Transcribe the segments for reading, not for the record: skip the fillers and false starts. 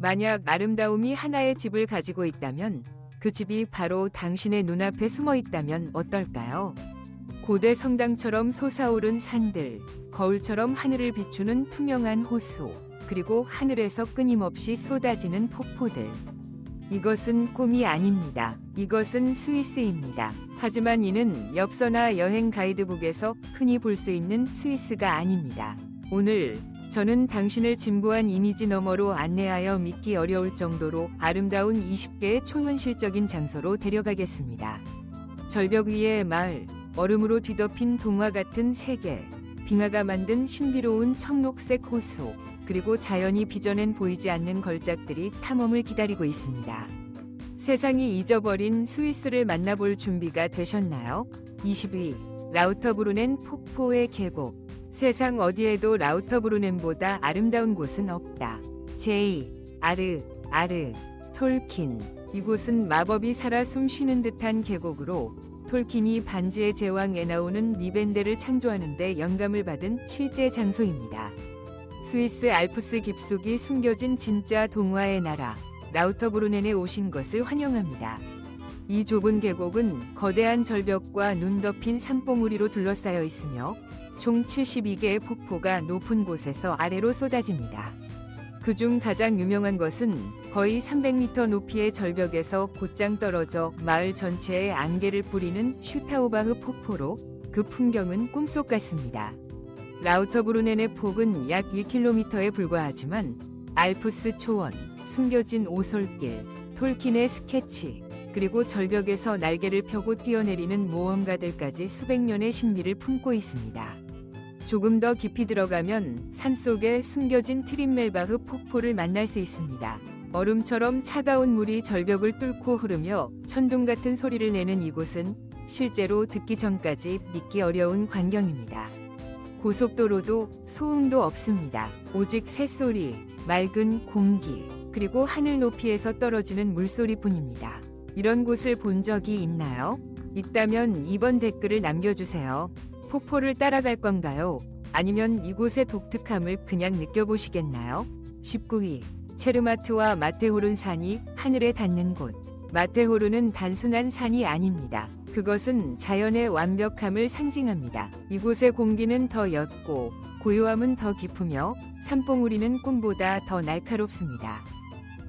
만약 아름다움이 하나의 집을 가지고 있다면 그 집이 바로 당신의 눈앞에 숨어 있다면 어떨까요? 고대 성당처럼 솟아오른 산들, 거울처럼 하늘을 비추는 투명한 호수, 그리고 하늘에서 끊임없이 쏟아지는 폭포들. 이것은 꿈이 아닙니다. 이것은 스위스입니다. 하지만 이는 엽서나 여행 가이드북에서 흔히 볼 수 있는 스위스가 아닙니다. 오늘 저는 당신을 진부한 이미지 너머로 안내하여 믿기 어려울 정도로 아름다운 20개의 초현실적인 장소로 데려가겠습니다. 절벽 위의 마을, 얼음으로 뒤덮인 동화 같은 세계, 빙하가 만든 신비로운 청록색 호수, 그리고 자연이 빚어낸 보이지 않는 걸작들이 탐험을 기다리고 있습니다. 세상이 잊어버린 스위스를 만나볼 준비가 되셨나요? 20위 라우터브루넨 폭포의 계곡. 세상 어디에도 라우터브루넨보다 아름다운 곳은 없다. 제2 아르 톨킨. 이곳은 마법이 살아 숨쉬는 듯한 계곡으로 톨킨이 반지의 제왕에 나오는 리벤데를 창조하는 데 영감을 받은 실제 장소입니다. 스위스 알프스 깊숙이 숨겨진 진짜 동화의 나라 라우터브루넨에 오신 것을 환영합니다. 이 좁은 계곡은 거대한 절벽과 눈 덮인 산봉우리로 둘러싸여 있으며 총 72개의 폭포가 높은 곳에서 아래로 쏟아집니다. 그중 가장 유명한 것은 거의 300m 높이의 절벽에서 곧장 떨어져 마을 전체에 안개를 뿌리는 슈타우바흐 폭포로 그 풍경은 꿈속 같습니다. 라우터브루넨의 폭은 약 1km에 불과하지만 알프스 초원, 숨겨진 오솔길, 톨킨의 스케치, 그리고 절벽에서 날개를 펴고 뛰어내리는 모험가들까지 수백 년의 신비를 품고 있습니다. 조금 더 깊이 들어가면 산속에 숨겨진 트림멜바흐 폭포를 만날 수 있습니다. 얼음처럼 차가운 물이 절벽을 뚫고 흐르며 천둥 같은 소리를 내는 이곳은 실제로 듣기 전까지 믿기 어려운 광경입니다. 고속도로도 소음도 없습니다. 오직 새소리, 맑은 공기, 그리고 하늘 높이에서 떨어지는 물소리뿐입니다. 이런 곳을 본 적이 있나요? 있다면 이번 댓글을 남겨주세요. 폭포를 따라갈 건가요? 아니면 이곳의 독특함을 그냥 느껴보시겠나요? 19위 체르마트와 마테호른 산이 하늘에 닿는 곳. 마테호른은 단순한 산이 아닙니다. 그것은 자연의 완벽함을 상징합니다. 이곳의 공기는 더 옅고 고요함은 더 깊으며 산봉우리는 꿈보다 더 날카롭습니다.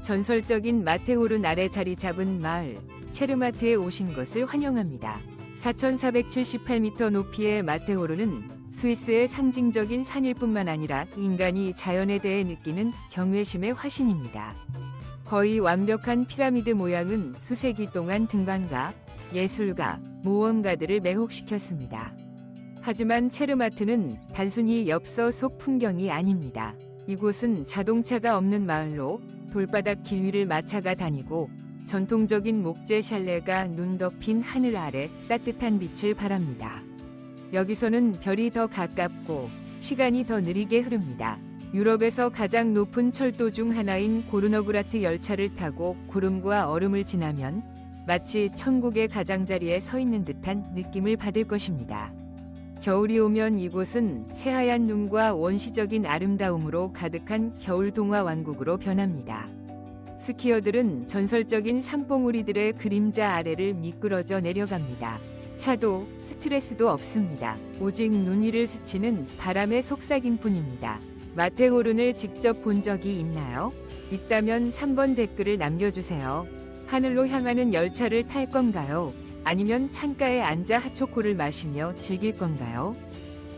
전설적인 마테호른 아래 자리 잡은 마을 체르마트에 오신 것을 환영합니다. 4,478m 높이의 마테호르는 스위스의 상징적인 산일 뿐만 아니라 인간이 자연에 대해 느끼는 경외심의 화신입니다. 거의 완벽한 피라미드 모양은 수세기 동안 등반가, 예술가, 모험가들을 매혹시켰습니다. 하지만 체르마트는 단순히 엽서 속 풍경이 아닙니다. 이곳은 자동차가 없는 마을로 돌바닥 길 위를 마차가 다니고 전통적인 목재 샬레가 눈 덮인 하늘 아래 따뜻한 빛을 발합니다. 여기서는 별이 더 가깝고 시간이 더 느리게 흐릅니다. 유럽에서 가장 높은 철도 중 하나인 고르너그라트 열차를 타고 구름과 얼음을 지나면 마치 천국의 가장자리에 서 있는 듯한 느낌을 받을 것입니다. 겨울이 오면 이곳은 새하얀 눈과 원시적인 아름다움으로 가득한 겨울 동화 왕국으로 변합니다. 스키어들은 전설적인 산봉우리들의 그림자 아래를 미끄러져 내려갑니다. 차도 스트레스도 없습니다. 오직 눈 위를 스치는 바람의 속삭임뿐입니다. 마테호른을 직접 본 적이 있나요? 있다면 3번 댓글을 남겨주세요. 하늘로 향하는 열차를 탈 건가요? 아니면 창가에 앉아 핫초코를 마시며 즐길 건가요?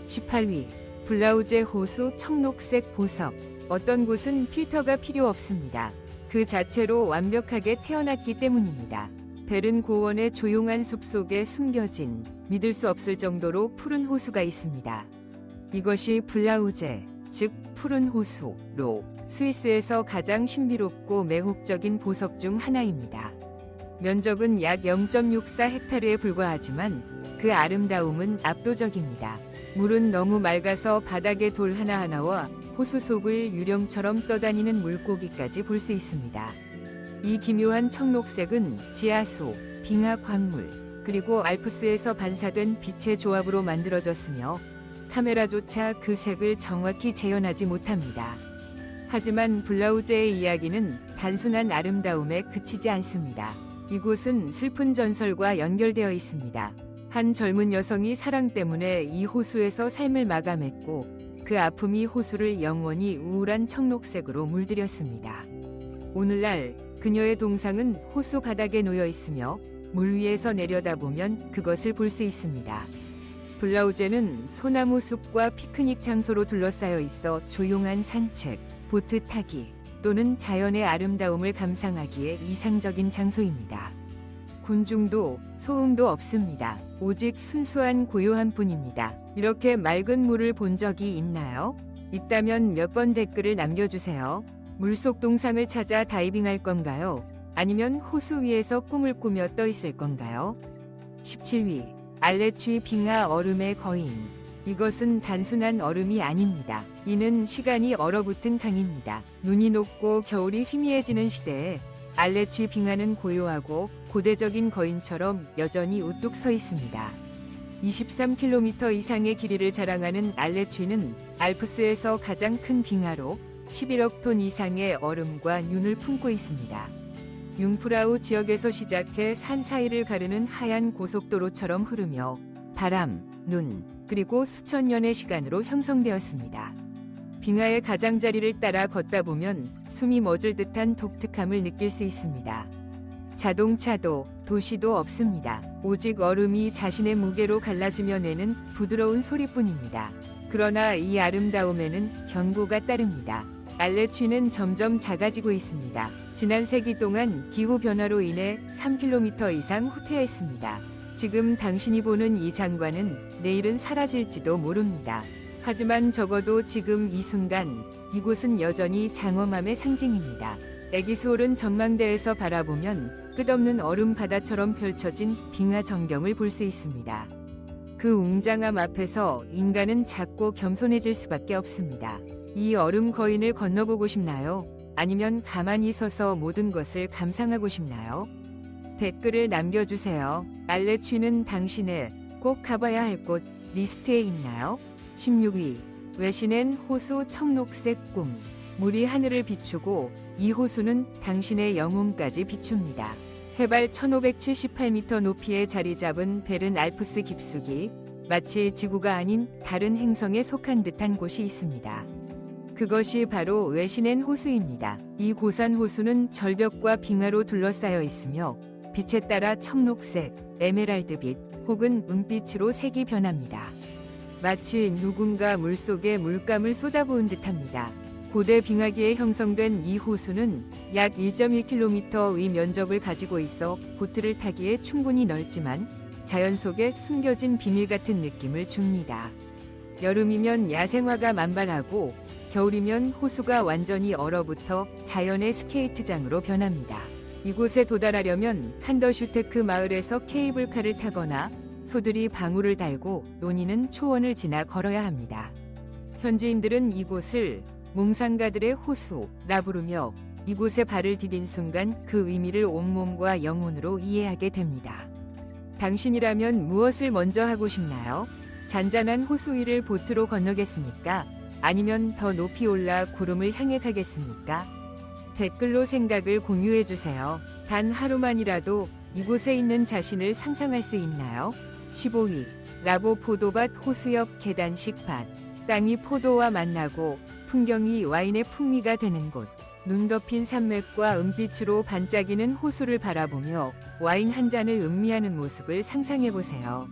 18위 블라우제 호수 청록색 보석. 어떤 곳은 필터가 필요 없습니다. 그 자체로 완벽하게 태어났기 때문입니다. 베른 고원의 조용한 숲속에 숨겨진 믿을 수 없을 정도로 푸른 호수가 있습니다. 이것이 블라우제, 즉 푸른 호수로 스위스에서 가장 신비롭고 매혹적인 보석 중 하나입니다. 면적은 약 0.64 헥타르에 불과하지만 그 아름다움은 압도적입니다. 물은 너무 맑아서 바닥에 돌 하나하나와 호수 속을 유령처럼 떠다니는 물고기까지 볼 수 있습니다. 이 기묘한 청록색은 지하수, 빙하 광물, 그리고 알프스에서 반사된 빛의 조합으로 만들어졌으며 카메라조차 그 색을 정확히 재현하지 못합니다. 하지만 블라우제의 이야기는 단순한 아름다움에 그치지 않습니다. 이곳은 슬픈 전설과 연결되어 있습니다. 한 젊은 여성이 사랑 때문에 이 호수에서 삶을 마감했고 그 아픔이 호수를 영원히 우울한 청록색으로 물들였습니다. 오늘날 그녀의 동상은 호수 바닥에 놓여 있으며 물 위에서 내려다보면 그것을 볼 수 있습니다. 블라우제는 소나무 숲과 피크닉 장소로 둘러싸여 있어 조용한 산책, 보트 타기 또는 자연의 아름다움을 감상하기에 이상적인 장소입니다. 군중도 소음도 없습니다. 오직 순수한 고요한 뿐입니다. 이렇게 맑은 물을 본 적이 있나요? 있다면 몇 번 댓글을 남겨주세요. 물속 동상을 찾아 다이빙할 건가요? 아니면 호수 위에서 꿈을 꾸며 떠 있을 건가요? 17위 알레취 빙하 얼음의 거인. 이것은 단순한 얼음이 아닙니다. 이는 시간이 얼어붙은 강입니다. 눈이 녹고 겨울이 희미해지는 시대에 알레취 빙하는 고요하고 고대적인 거인처럼 여전히 우뚝 서 있습니다. 23km 이상의 길이를 자랑하는 알레취는 알프스에서 가장 큰 빙하로 11억 톤 이상의 얼음과 눈을 품고 있습니다. 융프라우 지역에서 시작해 산 사이를 가르는 하얀 고속도로처럼 흐르며 바람, 눈, 그리고 수천 년의 시간으로 형성되었습니다. 빙하의 가장자리를 따라 걷다 보면 숨이 멎을 듯한 독특함을 느낄 수 있습니다. 자동차도 도시도 없습니다. 오직 얼음이 자신의 무게로 갈라지며 내는 부드러운 소리뿐입니다. 그러나 이 아름다움에는 경고가 따릅니다. 알레취는 점점 작아지고 있습니다. 지난 세기 동안 기후변화로 인해 3km 이상 후퇴했습니다. 지금 당신이 보는 이 장관은 내일은 사라질지도 모릅니다. 하지만 적어도 지금 이 순간 이곳은 여전히 장엄함의 상징입니다. 애기스홀은 전망대에서 바라보면 끝없는 얼음 바다처럼 펼쳐진 빙하 전경을 볼 수 있습니다. 그 웅장함 앞에서 인간은 작고 겸손해질 수밖에 없습니다. 이 얼음 거인을 건너보고 싶나요? 아니면 가만히 서서 모든 것을 감상하고 싶나요? 댓글을 남겨주세요. 알레취는 당신의 꼭 가봐야 할 곳 리스트에 있나요? 16위 외신엔 호수 청록색 꿈. 물이 하늘을 비추고 이 호수는 당신의 영혼까지 비춥니다. 해발 1578m 높이에 자리 잡은 베른 알프스 깊숙이 마치 지구가 아닌 다른 행성에 속한 듯한 곳이 있습니다. 그것이 바로 외신엔 호수입니다. 이 고산 호수는 절벽과 빙하로 둘러싸여 있으며 빛에 따라 청록색, 에메랄드빛 혹은 은빛으로 색이 변합니다. 마치 누군가 물속에 물감을 쏟아부은 듯합니다. 고대 빙하기에 형성된 이 호수는 약 1.1km의 면적을 가지고 있어 보트를 타기에 충분히 넓지만 자연 속에 숨겨진 비밀 같은 느낌을 줍니다. 여름이면 야생화가 만발하고 겨울이면 호수가 완전히 얼어붙어 자연의 스케이트장으로 변합니다. 이곳에 도달하려면 칸더슈테크 마을에서 케이블카를 타거나 소들이 방울을 달고 논이는 초원을 지나 걸어야 합니다. 현지인들은 이곳을 몽상가들의 호수라 부르며 이곳에 발을 디딘 순간 그 의미를 온몸과 영혼으로 이해하게 됩니다. 당신이라면 무엇을 먼저 하고 싶나요? 잔잔한 호수 위를 보트로 건너겠습니까? 아니면 더 높이 올라 구름을 향해 가겠습니까? 댓글로 생각을 공유해주세요. 단 하루만이라도 이곳에 있는 자신을 상상할 수 있나요? 15위 라보 포도밭 호수 옆 계단식 밭. 땅이 포도와 만나고 풍경이 와인의 풍미가 되는 곳. 눈 덮인 산맥과 은빛으로 반짝이는 호수를 바라보며 와인 한 잔을 음미하는 모습을 상상해보세요.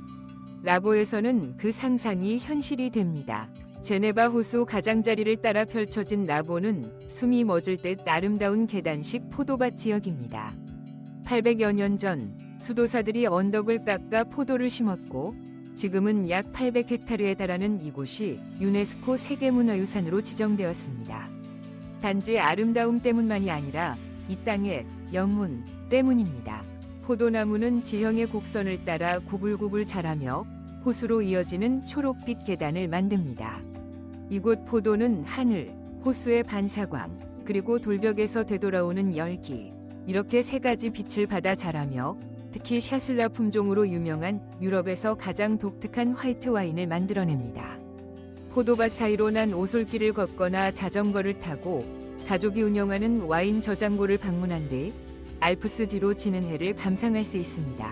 라보에서는 그 상상이 현실이 됩니다. 제네바 호수 가장자리를 따라 펼쳐진 라보는 숨이 멎을 듯 아름다운 계단식 포도밭 지역입니다. 800여 년 전 수도사들이 언덕을 깎아 포도를 심었고 지금은 약 800헥타르에 달하는 이곳이 유네스코 세계문화유산으로 지정되었습니다. 단지 아름다움 때문만이 아니라 이 땅의 영혼 때문입니다. 포도나무는 지형의 곡선을 따라 구불구불 자라며 호수로 이어지는 초록빛 계단을 만듭니다. 이곳 포도는 하늘, 호수의 반사광, 그리고 돌벽에서 되돌아오는 열기, 이렇게 세 가지 빛을 받아 자라며 특히 샤슬라 품종으로 유명한 유럽에서 가장 독특한 화이트 와인을 만들어냅니다. 포도밭 사이로 난 오솔길을 걷거나 자전거를 타고 가족이 운영하는 와인 저장고를 방문한 뒤 알프스 뒤로 지는 해를 감상할 수 있습니다.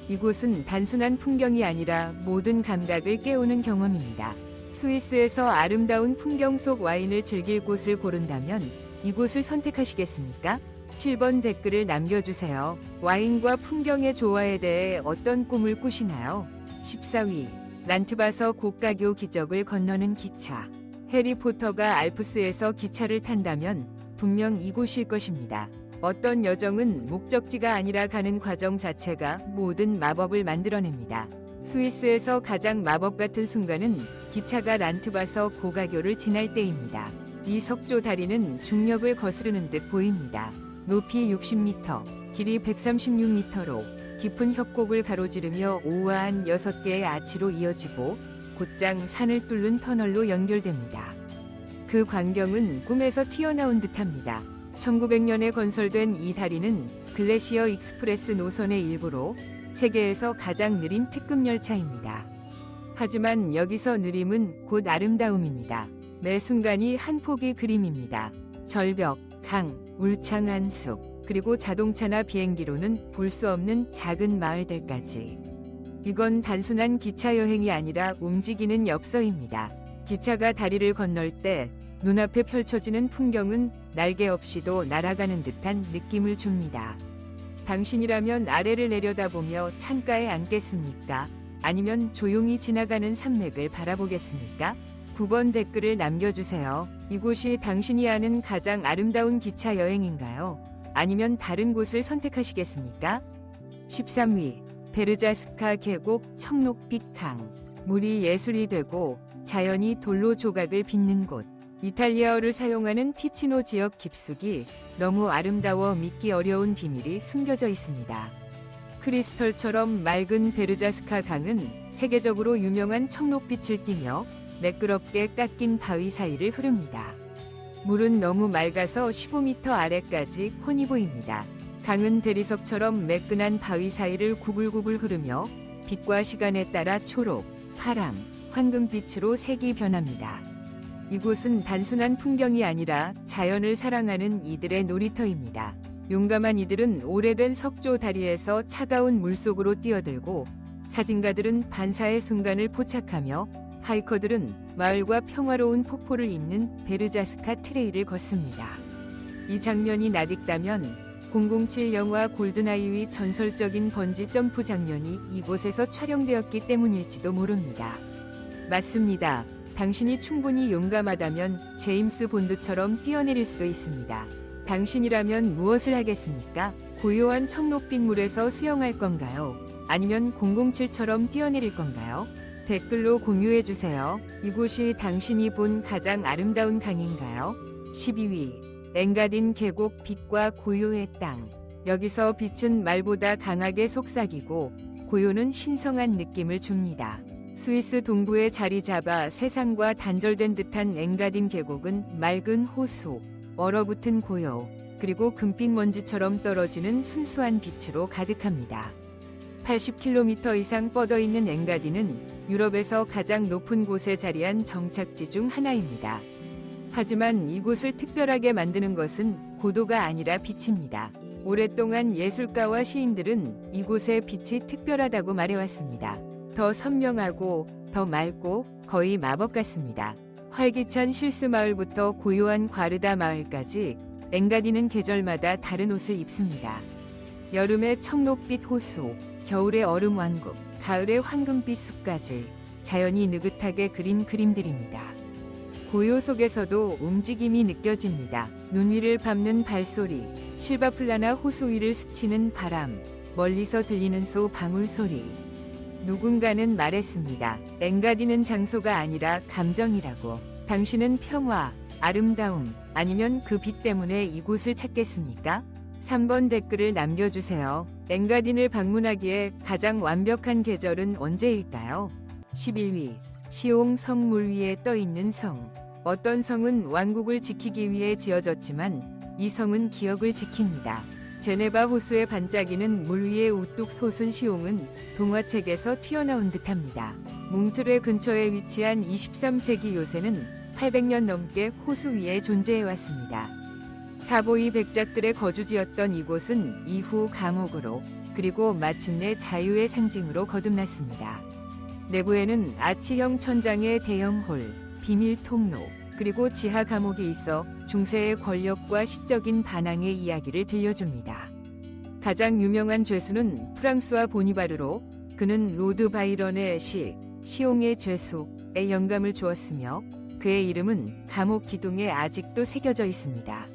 이곳은 단순한 풍경이 아니라 모든 감각을 깨우는 경험입니다. 스위스에서 아름다운 풍경 속 와인을 즐길 곳을 고른다면 이곳을 선택하시겠습니까? 7번 댓글을 남겨주세요. 와인과 풍경의 조화에 대해 어떤 꿈을 꾸시나요? 14위. 란트바서 고가교 기적을 건너는 기차. 해리포터가 알프스에서 기차를 탄다면 분명 이곳일 것입니다. 어떤 여정은 목적지가 아니라 가는 과정 자체가 모든 마법을 만들어냅니다. 스위스에서 가장 마법 같은 순간은 기차가 란트바서 고가교를 지날 때입니다. 이 석조 다리는 중력을 거스르는 듯 보입니다. 높이 60m, 길이 136m로 깊은 협곡을 가로지르며 우아한 6개의 아치로 이어지고 곧장 산을 뚫는 터널로 연결됩니다. 그 광경은 꿈에서 튀어나온 듯합니다. 1900년에 건설된 이 다리는 글래시어 익스프레스 노선의 일부로 세계에서 가장 느린 특급 열차입니다. 하지만 여기서 느림은 곧 아름다움입니다. 매 순간이 한 폭의 그림입니다. 절벽, 강, 울창한 숲, 그리고 자동차나 비행기로는 볼 수 없는 작은 마을들까지. 이건 단순한 기차 여행이 아니라 움직이는 엽서입니다. 기차가 다리를 건널 때 눈앞에 펼쳐지는 풍경은 날개 없이도 날아가는 듯한 느낌을 줍니다. 당신이라면 아래를 내려다보며 창가에 앉겠습니까? 아니면 조용히 지나가는 산맥을 바라보겠습니까? 9번 댓글을 남겨주세요. 이곳이 당신이 아는 가장 아름다운 기차 여행인가요? 아니면 다른 곳을 선택하시겠습니까? 13위. 베르자스카 계곡 청록빛 강. 물이 예술이 되고 자연이 돌로 조각을 빚는 곳. 이탈리아어를 사용하는 티치노 지역 깊숙이 너무 아름다워 믿기 어려운 비밀이 숨겨져 있습니다. 크리스털처럼 맑은 베르자스카 강은 세계적으로 유명한 청록빛을 띠며 매끄럽게 깎인 바위 사이를 흐릅니다. 물은 너무 맑아서 15m 아래까지 훤히 보입니다. 강은 대리석처럼 매끈한 바위 사이를 구불구불 흐르며 빛과 시간에 따라 초록, 파랑, 황금빛으로 색이 변합니다. 이곳은 단순한 풍경이 아니라 자연을 사랑하는 이들의 놀이터입니다. 용감한 이들은 오래된 석조 다리에서 차가운 물속으로 뛰어들고 사진가들은 반사의 순간을 포착하며 하이커들은 마을과 평화로운 폭포를 잇는 베르자스카 트레일을 걷습니다. 이 장면이 낯익다면 007 영화 골든아이의 전설적인 번지 점프 장면이 이곳에서 촬영되었기 때문일지도 모릅니다. 맞습니다. 당신이 충분히 용감하다면 제임스 본드처럼 뛰어내릴 수도 있습니다. 당신이라면 무엇을 하겠습니까? 고요한 청록빛 물에서 수영할 건가요? 아니면 007처럼 뛰어내릴 건가요? 댓글로 공유해주세요. 이곳이 당신이 본 가장 아름다운 강인가요? 12위. 엥가딘 계곡 빛과 고요의 땅. 여기서 빛은 말보다 강하게 속삭이고 고요는 신성한 느낌을 줍니다. 스위스 동부에 자리 잡아 세상과 단절된 듯한 엥가딘 계곡은 맑은 호수, 얼어붙은 고요, 그리고 금빛 먼지처럼 떨어지는 순수한 빛으로 가득합니다. 80km 이상 뻗어있는 엥가딘은 유럽에서 가장 높은 곳에 자리한 정착지 중 하나입니다. 하지만 이곳을 특별하게 만드는 것은 고도가 아니라 빛입니다. 오랫동안 예술가와 시인들은 이곳의 빛이 특별하다고 말해왔습니다. 더 선명하고 더 맑고 거의 마법 같습니다. 활기찬 실스 마을부터 고요한 과르다 마을까지 엥가딘은 계절마다 다른 옷을 입습니다. 여름의 청록빛 호수, 겨울의 얼음 왕국, 가을의 황금빛 숲까지 자연이 느긋하게 그린 그림들입니다. 고요 속에서도 움직임이 느껴집니다. 눈 위를 밟는 발소리, 실바플라나 호수 위를 스치는 바람, 멀리서 들리는 소 방울 소리. 누군가는 말했습니다. 엥가딘은 장소가 아니라 감정이라고. 당신은 평화, 아름다움, 아니면 그 빛 때문에 이곳을 찾겠습니까? 3번 댓글을 남겨주세요. 엥가딘을 방문하기에 가장 완벽한 계절은 언제일까요? 11위. 시옹 성 물 위에 떠 있는 성. 어떤 성은 왕국을 지키기 위해 지어졌지만 이 성은 기억을 지킵니다. 제네바 호수의 반짝이는 물 위에 우뚝 솟은 시옹은 동화책에서 튀어나온 듯합니다. 몽트레 근처에 위치한 23세기 요새는 800년 넘게 호수 위에 존재해왔습니다. 사보이 백작들의 거주지였던 이곳은 이후 감옥으로 그리고 마침내 자유의 상징으로 거듭났습니다. 내부에는 아치형 천장의 대형 홀, 비밀 통로, 그리고 지하 감옥이 있어 중세의 권력과 시적인 반항의 이야기를 들려줍니다. 가장 유명한 죄수는 프랑스와 보니바르로, 그는 로드 바이런의 시, 시옹의 죄수에 영감을 주었으며 그의 이름은 감옥 기둥에 아직도 새겨져 있습니다.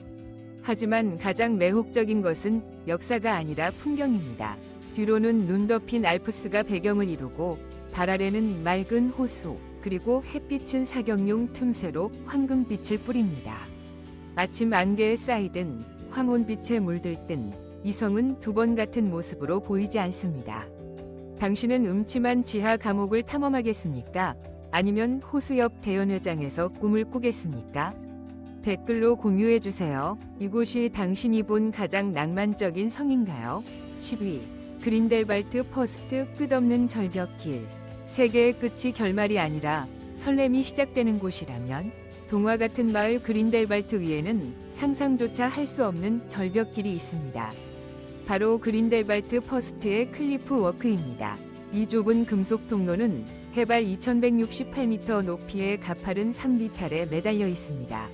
하지만 가장 매혹적인 것은 역사가 아니라 풍경입니다. 뒤로는 눈 덮인 알프스가 배경을 이루고 발 아래는 맑은 호수, 그리고 햇빛은 사경용 틈새로 황금빛을 뿌립니다. 아침 안개에 쌓이든 황혼빛에 물들든 이 성은 두 번 같은 모습으로 보이지 않습니다. 당신은 음침한 지하 감옥을 탐험하겠습니까? 아니면 호수 옆 대연회장에서 꿈을 꾸겠습니까? 댓글로 공유해주세요. 이곳이 당신이 본 가장 낭만적인 성인가요? 10위. 그린델발트 퍼스트 끝없는 절벽길. 세계의 끝이 결말이 아니라 설렘이 시작되는 곳이라면 동화 같은 마을 그린델발트 위에는 상상조차 할 수 없는 절벽길이 있습니다. 바로 그린델발트 퍼스트의 클리프 워크입니다. 이 좁은 금속 통로는 해발 2168m 높이의 가파른 산비탈에 매달려 있습니다.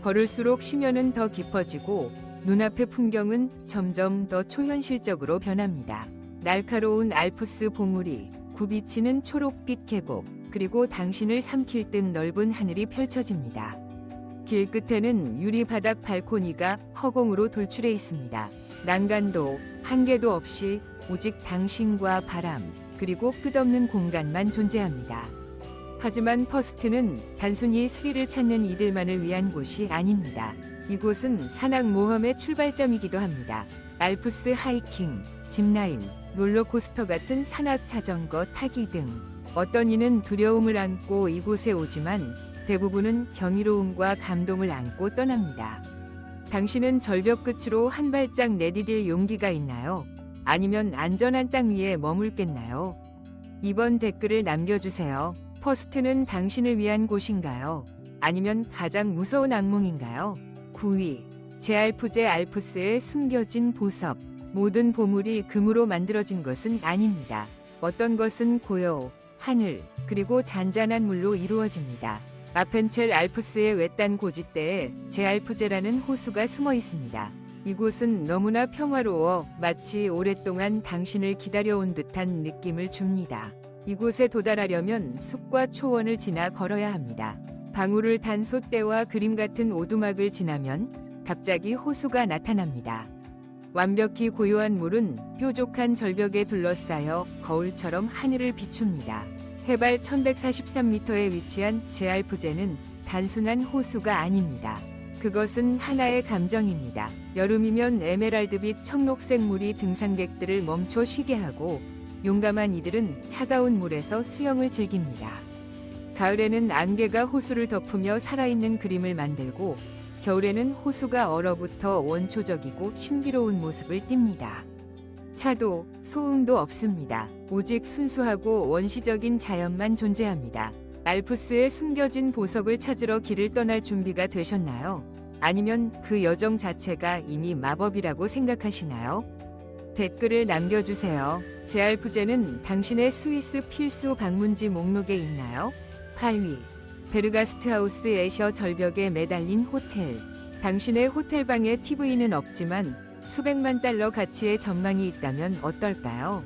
걸을수록 심연은 더 깊어지고 눈앞의 풍경은 점점 더 초현실적으로 변합니다. 날카로운 알프스 봉우리, 굽이치는 초록빛 계곡, 그리고 당신을 삼킬 듯 넓은 하늘이 펼쳐집니다. 길 끝에는 유리 바닥 발코니가 허공으로 돌출해 있습니다. 난간도 한계도 없이 오직 당신과 바람, 그리고 끝없는 공간만 존재합니다. 하지만 퍼스트는 단순히 스릴을 찾는 이들만을 위한 곳이 아닙니다. 이곳은 산악 모험의 출발점이기도 합니다. 알프스 하이킹, 짚라인, 롤러코스터 같은 산악 자전거 타기 등 어떤 이는 두려움을 안고 이곳에 오지만 대부분은 경이로움과 감동을 안고 떠납니다. 당신은 절벽 끝으로 한 발짝 내디딜 용기가 있나요? 아니면 안전한 땅 위에 머물겠나요? 이번 댓글을 남겨주세요. 퍼스트는 당신을 위한 곳인가요? 아니면 가장 무서운 악몽인가요? 9위. 제알프제 알프스에 숨겨진 보석. 모든 보물이 금으로 만들어진 것은 아닙니다. 어떤 것은 고요, 하늘, 그리고 잔잔한 물로 이루어집니다. 아펜첼 알프스의 외딴 고지대에 제알프제라는 호수가 숨어 있습니다. 이곳은 너무나 평화로워 마치 오랫동안 당신을 기다려온 듯한 느낌을 줍니다. 이곳에 도달하려면 숲과 초원을 지나 걸어야 합니다. 방울을 탄 솥대와 그림 같은 오두막을 지나면 갑자기 호수가 나타납니다. 완벽히 고요한 물은 뾰족한 절벽에 둘러싸여 거울처럼 하늘을 비춥니다. 해발 1143m에 위치한 제알프제는 단순한 호수가 아닙니다. 그것은 하나의 감정입니다. 여름이면 에메랄드빛 청록색 물이 등산객들을 멈춰 쉬게 하고 용감한 이들은 차가운 물에서 수영을 즐깁니다. 가을에는 안개가 호수를 덮으며 살아있는 그림을 만들고 겨울에는 호수가 얼어붙어 원초적이고 신비로운 모습을 띱니다. 차도 소음도 없습니다. 오직 순수하고 원시적인 자연만 존재합니다. 알프스에 숨겨진 보석을 찾으러 길을 떠날 준비가 되셨나요? 아니면 그 여정 자체가 이미 마법이라고 생각하시나요? 댓글을 남겨주세요. 제알프제는 당신의 스위스 필수 방문지 목록에 있나요? 8위. 베르가스트하우스 애셔 절벽에 매달린 호텔. 당신의 호텔방에 TV는 없지만 수백만 달러 가치의 전망이 있다면 어떨까요?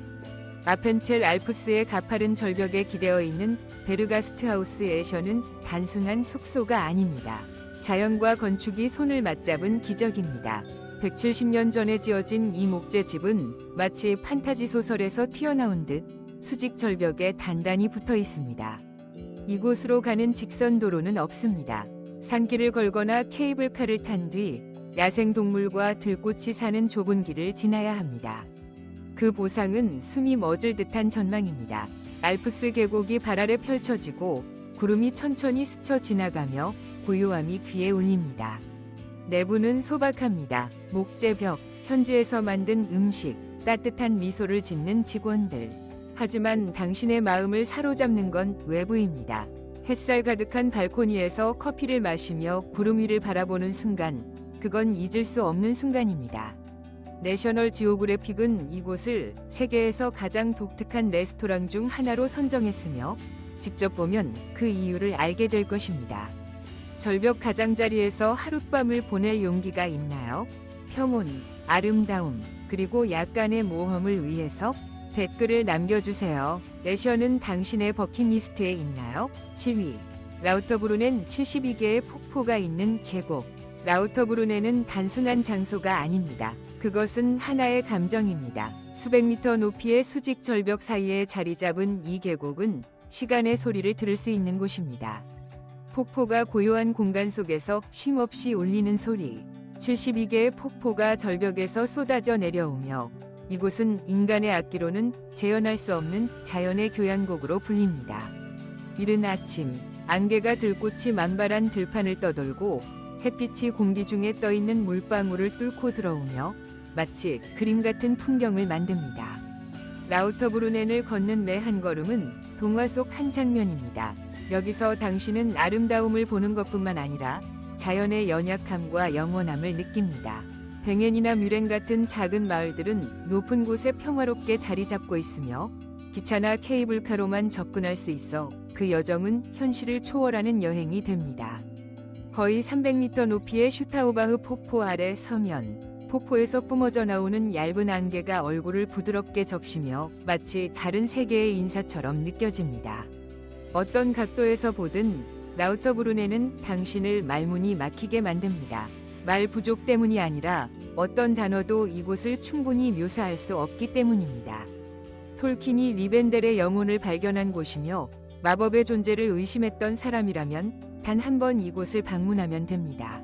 아펜첼 알프스의 가파른 절벽에 기대어 있는 베르가스트하우스 애셔는 단순한 숙소가 아닙니다. 자연과 건축이 손을 맞잡은 기적입니다. 170년 전에 지어진 이 목재집은 마치 판타지 소설에서 튀어나온 듯 수직 절벽에 단단히 붙어 있습니다. 이곳으로 가는 직선 도로는 없습니다. 산길을 걸거나 케이블카를 탄 뒤 야생동물과 들꽃이 사는 좁은 길을 지나야 합니다. 그 보상은 숨이 멎을 듯한 전망입니다. 알프스 계곡이 발 아래 펼쳐지고 구름이 천천히 스쳐 지나가며 고요함이 귀에 울립니다. 내부는 소박합니다. 목재벽, 현지에서 만든 음식, 따뜻한 미소를 짓는 직원들. 하지만 당신의 마음을 사로잡는 건 외부입니다. 햇살 가득한 발코니에서 커피를 마시며 구름 위를 바라보는 순간 그건 잊을 수 없는 순간입니다. 내셔널 지오그래픽은 이곳을 세계에서 가장 독특한 레스토랑 중 하나로 선정했으며 직접 보면 그 이유를 알게 될 것입니다. 절벽 가장자리에서 하룻밤을 보낼 용기가 있나요? 평온, 아름다움, 그리고 약간의 모험을 위해서 댓글을 남겨주세요. 레셔는 당신의 버킷리스트에 있나요? 7위. 라우터브룬엔 72개의 폭포가 있는 계곡. 라우터브룬에는 단순한 장소가 아닙니다. 그것은 하나의 감정입니다. 수백 미터 높이의 수직 절벽 사이에 자리 잡은 이 계곡은 시간의 소리를 들을 수 있는 곳입니다. 폭포가 고요한 공간 속에서 쉼없이 울리는 소리. 72개의 폭포가 절벽에서 쏟아져 내려오며 이곳은 인간의 악기로는 재현할 수 없는 자연의 교향곡으로 불립니다. 이른 아침, 안개가 들꽃이 만발한 들판을 떠돌고 햇빛이 공기 중에 떠있는 물방울을 뚫고 들어오며 마치 그림 같은 풍경을 만듭니다. 라우터브룬엔을 걷는 매 한 걸음은 동화 속 한 장면입니다. 여기서 당신은 아름다움을 보는 것뿐만 아니라 자연의 연약함과 영원함을 느낍니다. 뱅엔이나 뮤렌 같은 작은 마을들은 높은 곳에 평화롭게 자리 잡고 있으며 기차나 케이블카로만 접근할 수 있어 그 여정은 현실을 초월하는 여행이 됩니다. 거의 300m 높이의 슈타우바흐 폭포 아래 서면 폭포에서 뿜어져 나오는 얇은 안개가 얼굴을 부드럽게 적시며 마치 다른 세계의 인사처럼 느껴집니다. 어떤 각도에서 보든 라우터브룬에는 당신을 말문이 막히게 만듭니다. 말 부족 때문이 아니라 어떤 단어도 이곳을 충분히 묘사할 수 없기 때문입니다. 톨킨이 리벤델의 영혼을 발견한 곳이며 마법의 존재를 의심했던 사람이라면 단 한 번 이곳을 방문하면 됩니다.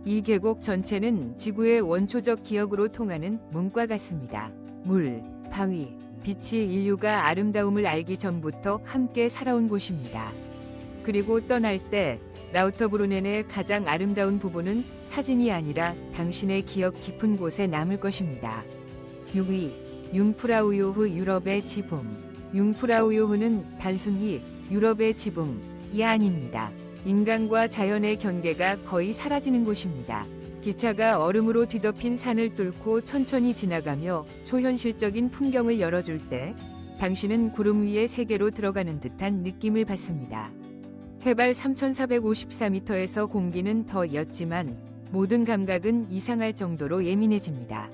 이 계곡 전체는 지구의 원초적 기억으로 통하는 문과 같습니다. 물, 바위, 빛이 인류가 아름다움을 알기 전부터 함께 살아온 곳입니다. 그리고 떠날 때 라우터브룬엔의 가장 아름다운 부분은 사진이 아니라 당신의 기억 깊은 곳에 남을 것입니다. 6위. 융프라우요흐 유럽의 지붕. 융프라우요흐는 단순히 유럽의 지붕이 아닙니다. 인간과 자연의 경계가 거의 사라지는 곳입니다. 기차가 얼음으로 뒤덮인 산을 뚫고 천천히 지나가며 초현실적인 풍경을 열어줄 때 당신은 구름 위의 세계로 들어가는 듯한 느낌을 받습니다. 해발 3,454m에서 공기는 더 옅지만 모든 감각은 이상할 정도로 예민해집니다.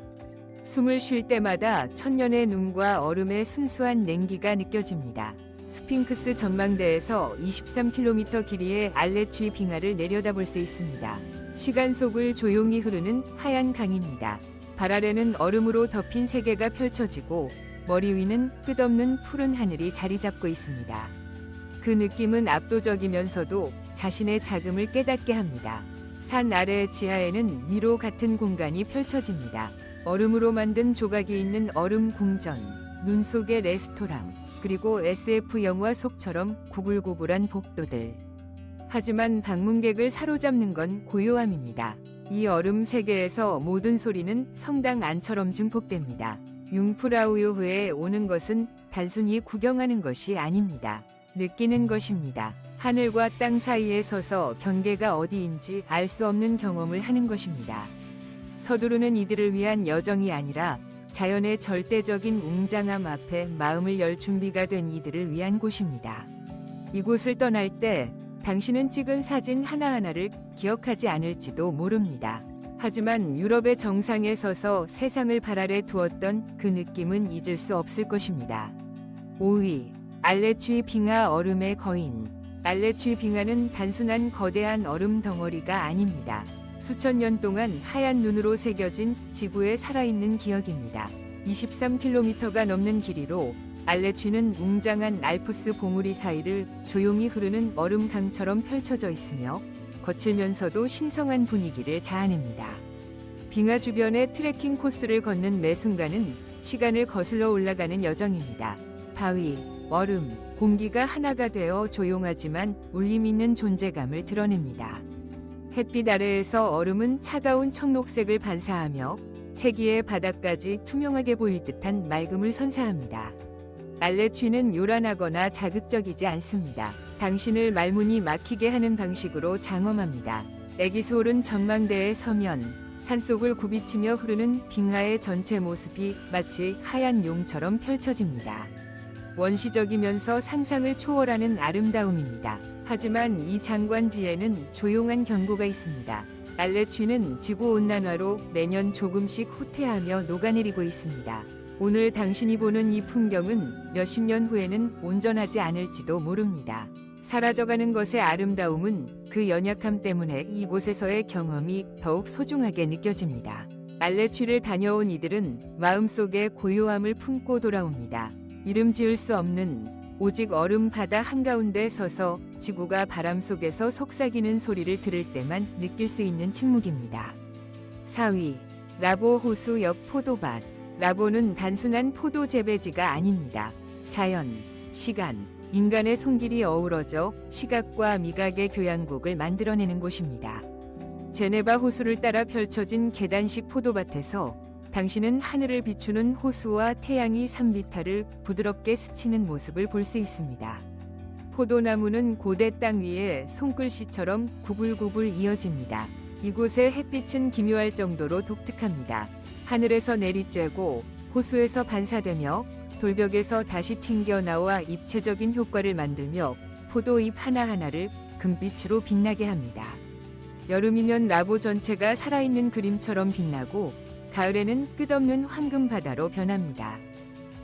숨을 쉴 때마다 천년의 눈과 얼음의 순수한 냉기가 느껴집니다. 스핑크스 전망대에서 23km 길이의 알레취 빙하를 내려다볼 수 있습니다. 시간 속을 조용히 흐르는 하얀 강입니다. 발 아래는 얼음으로 덮인 세계가 펼쳐지고 머리 위는 끝없는 푸른 하늘이 자리 잡고 있습니다. 그 느낌은 압도적이면서도 자신의 자금을 깨닫게 합니다. 산 아래 지하에는 미로 같은 공간이 펼쳐집니다. 얼음으로 만든 조각이 있는 얼음 궁전, 눈 속의 레스토랑, 그리고 SF 영화 속처럼 구불구불한 복도들. 하지만 방문객을 사로잡는 건 고요함입니다. 이 얼음 세계에서 모든 소리는 성당 안처럼 증폭됩니다. 융프라우요흐에 오는 것은 단순히 구경하는 것이 아닙니다. 느끼는 것입니다. 하늘과 땅 사이에 서서 경계가 어디인지 알 수 없는 경험을 하는 것입니다. 서두르는 이들을 위한 여정이 아니라 자연의 절대적인 웅장함 앞에 마음을 열 준비가 된 이들을 위한 곳입니다. 이곳을 떠날 때 당신은 찍은 사진 하나하나를 기억하지 않을지도 모릅니다. 하지만 유럽의 정상에 서서 세상을 발 아래 두었던 그 느낌은 잊을 수 없을 것입니다. 5위. 알레취 빙하 얼음의 거인. 알레취 빙하는 단순한 거대한 얼음 덩어리가 아닙니다. 수천 년 동안 하얀 눈으로 새겨진 지구의 살아있는 기억입니다. 23km가 넘는 길이로 알레취는 웅장한 알프스 봉우리 사이를 조용히 흐르는 얼음 강처럼 펼쳐져 있으며 거칠면서도 신성한 분위기를 자아냅니다. 빙하 주변의 트레킹 코스를 걷는 매 순간은 시간을 거슬러 올라가는 여정입니다. 바위, 얼음, 공기가 하나가 되어 조용하지만 울림 있는 존재감을 드러냅니다. 햇빛 아래에서 얼음은 차가운 청록색을 반사하며 세기의 바닥까지 투명하게 보일 듯한 맑음을 선사합니다. 알레취는 요란하거나 자극적이지 않습니다. 당신을 말문이 막히게 하는 방식으로 장엄합니다. 애기소울은 전망대에 서면 산속을 굽이치며 흐르는 빙하의 전체 모습이 마치 하얀 용처럼 펼쳐집니다. 원시적이면서 상상을 초월하는 아름다움입니다. 하지만 이 장관 뒤에는 조용한 경고가 있습니다. 알레취는 지구온난화로 매년 조금씩 후퇴하며 녹아내리고 있습니다. 오늘 당신이 보는 이 풍경은 몇십 년 후에는 온전하지 않을지도 모릅니다. 사라져가는 것의 아름다움은 그 연약함 때문에 이곳에서의 경험이 더욱 소중하게 느껴집니다. 알레취를 다녀온 이들은 마음속에 고요함을 품고 돌아옵니다. 이름 지을 수 없는 오직 얼음 바다 한가운데 서서 지구가 바람 속에서 속삭이는 소리를 들을 때만 느낄 수 있는 침묵입니다. 4위, 라보 호수 옆 포도밭. 라보는 단순한 포도 재배지가 아닙니다. 자연, 시간, 인간의 손길이 어우러져 시각과 미각의 교향곡을 만들어내는 곳입니다. 제네바 호수를 따라 펼쳐진 계단식 포도밭에서 당신은 하늘을 비추는 호수와 태양이 산비탈을 부드럽게 스치는 모습을 볼 수 있습니다. 포도나무는 고대 땅 위에 손글씨처럼 구불구불 이어집니다. 이곳의 햇빛은 기묘할 정도로 독특합니다. 하늘에서 내리쬐고 호수에서 반사되며 돌벽에서 다시 튕겨나와 입체적인 효과를 만들며 포도잎 하나하나를 금빛으로 빛나게 합니다. 여름이면 라보 전체가 살아있는 그림처럼 빛나고 가을에는 끝없는 황금 바다로 변합니다.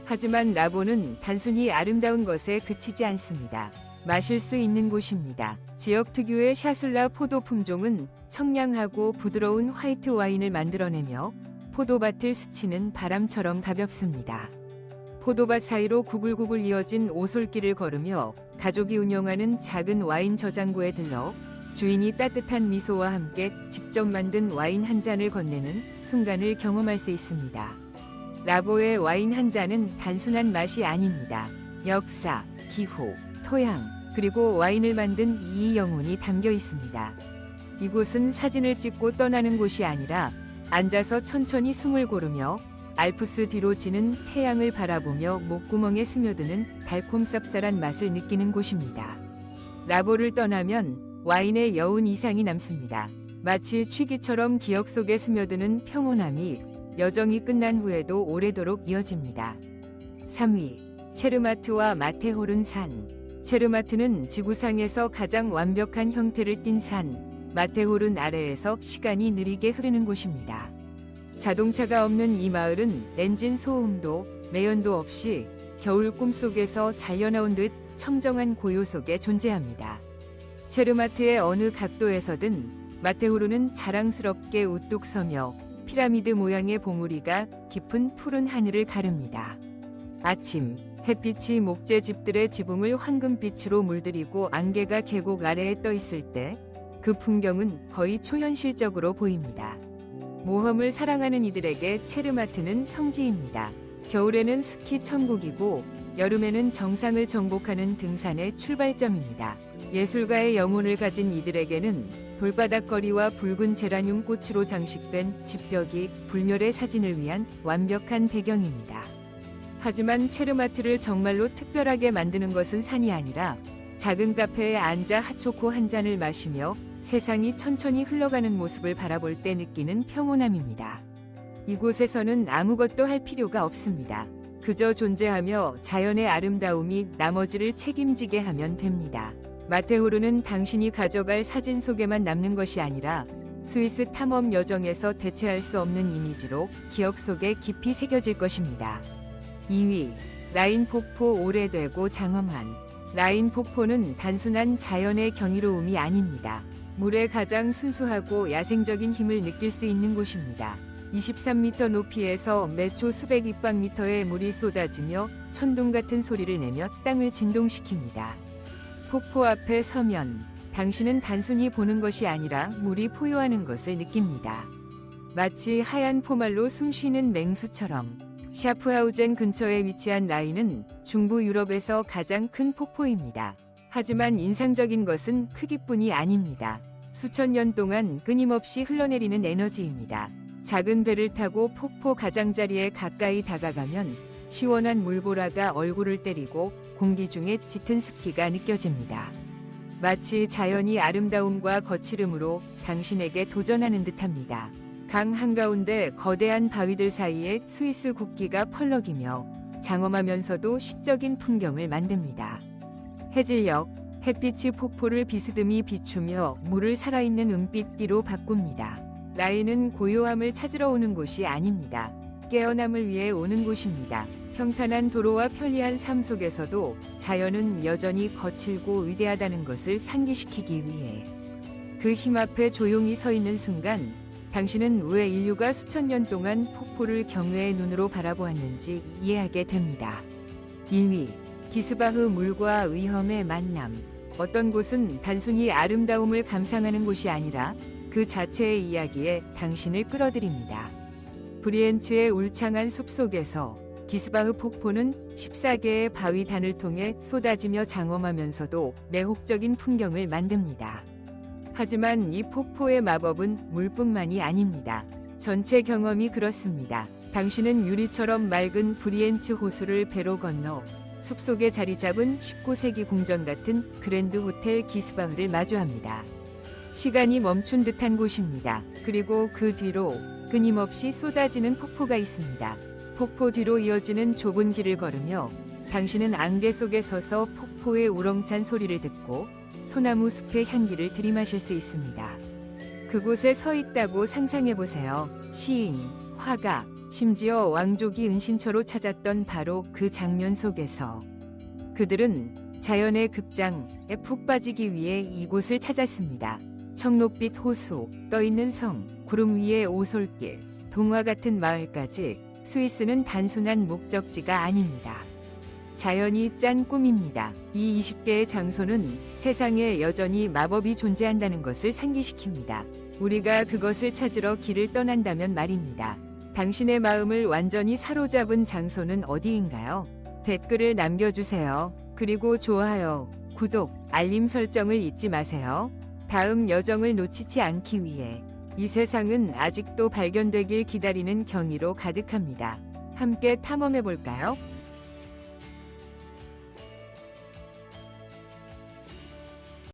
하지만 라보는 단순히 아름다운 것에 그치지 않습니다. 마실 수 있는 곳입니다. 지역 특유의 샤슬라 포도 품종은 청량하고 부드러운 화이트 와인을 만들어내며 포도밭을 스치는 바람처럼 가볍습니다. 포도밭 사이로 구불구불 이어진 오솔길을 걸으며 가족이 운영하는 작은 와인 저장고에 들러 주인이 따뜻한 미소와 함께 직접 만든 와인 한 잔을 건네는 순간을 경험할 수 있습니다. 라보의 와인 한 잔은 단순한 맛이 아닙니다. 역사, 기후, 토양, 그리고 와인을 만든 이 영혼이 담겨 있습니다. 이곳은 사진을 찍고 떠나는 곳이 아니라 앉아서 천천히 숨을 고르며 알프스 뒤로 지는 태양을 바라보며 목구멍에 스며드는 달콤 쌉쌀한 맛을 느끼는 곳입니다. 라보를 떠나면 와인의 여운 이상이 남습니다. 마치 취기처럼 기억 속에 스며드는 평온함이 여정이 끝난 후에도 오래도록 이어집니다. 3위, 체르마트와 마테호른 산. 체르마트는 지구상에서 가장 완벽한 형태를 띈 산, 마테호른 아래에서 시간이 느리게 흐르는 곳입니다. 자동차가 없는 이 마을은 엔진 소음도 매연도 없이 겨울 꿈속에서 잘려나온 듯 청정한 고요 속에 존재합니다. 체르마트의 어느 각도에서든 마테호르는 자랑스럽게 우뚝 서며 피라미드 모양의 봉우리가 깊은 푸른 하늘을 가릅니다. 아침, 햇빛이 목재집들의 지붕을 황금빛으로 물들이고 안개가 계곡 아래에 떠 있을 때 그 풍경은 거의 초현실적으로 보입니다. 모험을 사랑하는 이들에게 체르마트는 성지입니다. 겨울에는 스키 천국이고 여름에는 정상을 정복하는 등산의 출발점입니다. 예술가의 영혼을 가진 이들에게는 돌바닥거리와 붉은 제라늄 꽃으로 장식된 집벽이 불멸의 사진을 위한 완벽한 배경입니다. 하지만 체르마트를 정말로 특별하게 만드는 것은 산이 아니라 작은 카페에 앉아 핫초코 한 잔을 마시며 세상이 천천히 흘러가는 모습을 바라볼 때 느끼는 평온함입니다. 이곳에서는 아무것도 할 필요가 없습니다. 그저 존재하며 자연의 아름다움이 나머지를 책임지게 하면 됩니다. 마테호르는 당신이 가져갈 사진 속에만 남는 것이 아니라 스위스 탐험 여정에서 대체할 수 없는 이미지로 기억 속에 깊이 새겨질 것입니다. 2위, 라인 폭포 오래되고 장엄한. 라인 폭포는 단순한 자연의 경이로움이 아닙니다. 물의 가장 순수하고 야생적인 힘을 느낄 수 있는 곳입니다. 23m 높이에서 매초 수백 입방미터의 물이 쏟아지며 천둥 같은 소리를 내며 땅을 진동시킵니다. 폭포 앞에 서면 당신은 단순히 보는 것이 아니라 물이 포효하는 것을 느낍니다. 마치 하얀 포말로 숨쉬는 맹수처럼. 샤프하우젠 근처에 위치한 라인은 중부 유럽에서 가장 큰 폭포입니다. 하지만 인상적인 것은 크기뿐이 아닙니다. 수천 년 동안 끊임없이 흘러내리는 에너지입니다. 작은 배를 타고 폭포 가장자리에 가까이 다가가면 시원한 물보라가 얼굴을 때리고 공기 중에 짙은 습기가 느껴집니다. 마치 자연이 아름다움과 거칠음으로 당신에게 도전하는 듯합니다. 강 한가운데 거대한 바위들 사이에 스위스 국기가 펄럭이며 장엄하면서도 시적인 풍경을 만듭니다. 해질녘, 햇빛이 폭포를 비스듬히 비추며 물을 살아있는 은빛띠로 바꿉니다. 라인은 고요함을 찾으러 오는 곳이 아닙니다. 깨어남을 위해 오는 곳입니다. 평탄한 도로와 편리한 삶 속에서도 자연은 여전히 거칠고 위대하다는 것을 상기시키기 위해 그 힘 앞에 조용히 서 있는 순간 당신은 왜 인류가 수천 년 동안 폭포를 경외의 눈으로 바라보았는지 이해하게 됩니다. 1위, 기스바흐 물과 위험의 만남. 어떤 곳은 단순히 아름다움을 감상하는 곳이 아니라 그 자체의 이야기에 당신을 끌어들입니다. 브리엔츠의 울창한 숲속에서 기스바흐 폭포는 14개의 바위단을 통해 쏟아지며 장엄하면서도 매혹적인 풍경을 만듭니다. 하지만 이 폭포의 마법은 물뿐만이 아닙니다. 전체 경험이 그렇습니다. 당신은 유리처럼 맑은 브리엔츠 호수를 배로 건너 숲속에 자리 잡은 19세기 궁전 같은 그랜드 호텔 기스바흐를 마주합니다. 시간이 멈춘 듯한 곳입니다. 그리고 그 뒤로 끊임없이 쏟아지는 폭포가 있습니다. 폭포 뒤로 이어지는 좁은 길을 걸으며 당신은 안개 속에 서서 폭포의 우렁찬 소리를 듣고 소나무 숲의 향기를 들이마실 수 있습니다. 그곳에 서 있다고 상상해 보세요. 시인, 화가, 심지어 왕족이 은신처로 찾았던 바로 그 장면 속에서 그들은 자연의 극장에 푹 빠지기 위해 이곳을 찾았습니다. 청록빛 호수, 떠있는 성, 구름 위의 오솔길, 동화 같은 마을까지 스위스는 단순한 목적지가 아닙니다. 자연이 짠 꿈입니다. 이 20개의 장소는 세상에 여전히 마법이 존재한다는 것을 상기시킵니다. 우리가 그것을 찾으러 길을 떠난다면 말입니다. 당신의 마음을 완전히 사로잡은 장소는 어디인가요? 댓글을 남겨주세요. 그리고 좋아요, 구독, 알림 설정을 잊지 마세요. 다음 여정을 놓치지 않기 위해 이 세상은 아직도 발견되길 기다리는 경이로 가득합니다. 함께 탐험해 볼까요?